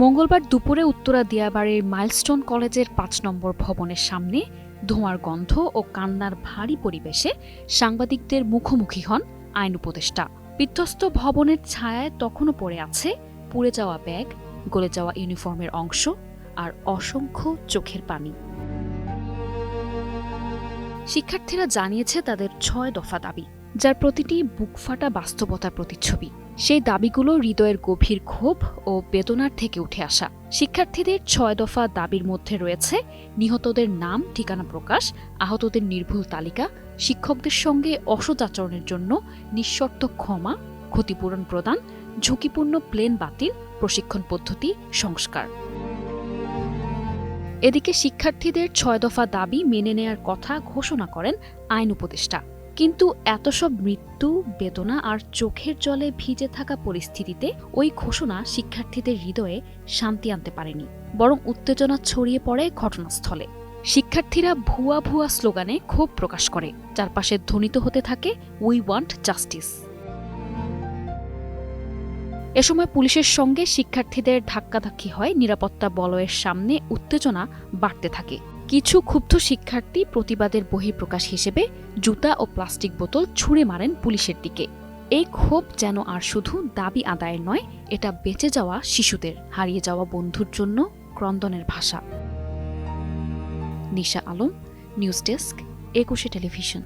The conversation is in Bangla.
মঙ্গলবার দুপুরে উত্তরা দিয়াবাড়ির মাইলস্টোন কলেজের ৫ নম্বর ভবনের সামনে ধোঁয়ার গন্ধ ও কান্নার ভারী পরিবেশে সাংবাদিকদের মুখোমুখি হন আইন উপদেষ্টা। বিধ্বস্ত ভবনের ছায়ায় তখনও পড়ে আছে পুড়ে যাওয়া ব্যাগ, গলে যাওয়া ইউনিফর্মের অংশ আর অসংখ্য চোখের পানি। শিক্ষার্থীরা জানিয়েছে তাদের ৬ দফা দাবি, যার প্রতিটি বুকফাটা বাস্তবতার প্রতিচ্ছবি। সেই দাবিগুলো হৃদয়ের গভীর ক্ষোভ ও বেদনার থেকে উঠে আসা। শিক্ষার্থীদের ৬ দফা দাবির মধ্যে রয়েছে নিহতদের নাম ঠিকানা প্রকাশ, আহতদের নির্ভুল তালিকা, শিক্ষকদের সঙ্গে অসৎ আচরণের জন্য নিঃশর্ত ক্ষমা, ক্ষতিপূরণ প্রদান, ঝুঁকিপূর্ণ প্লেন বাতিল, প্রশিক্ষণ পদ্ধতি সংস্কার। এদিকে শিক্ষার্থীদের ৬ দফা দাবি মেনে নেয়ার কথা ঘোষণা করেন আইন উপদেষ্টা। কিন্তু এত সব মৃত্যু, বেদনা আর চোখের জলে ভিজে থাকা পরিস্থিতিতে ওই ঘোষণা শিক্ষার্থীদের হৃদয়ে শান্তি আনতে পারেনি, বরং উত্তেজনা ছড়িয়ে পড়ে ঘটনাস্থলে। শিক্ষার্থীরা ভুয়া ভুয়া স্লোগানে ক্ষোভ প্রকাশ করে, চারপাশে ধ্বনিত হতে থাকে উই ওয়ান্ট জাস্টিস। এ সময় পুলিশের সঙ্গে শিক্ষার্থীদের ধাক্কাধাক্কি হয়, নিরাপত্তা বলয়ের সামনে উত্তেজনা বাড়তে থাকে। কিছু ক্ষুব্ধ শিক্ষার্থী প্রতিবাদের বহিঃপ্রকাশ হিসেবে জুতা ও প্লাস্টিক বোতল ছুঁড়ে মারেন পুলিশের দিকে। এই ক্ষোভ যেন আর শুধু দাবি আদায়ের নয়, এটা বেঁচে যাওয়া শিশুদের, হারিয়ে যাওয়া বন্ধুর জন্য ক্রন্দনের ভাষা। নিশা আলম, নিউজ ডেস্ক, ২১ টেলিভিশন।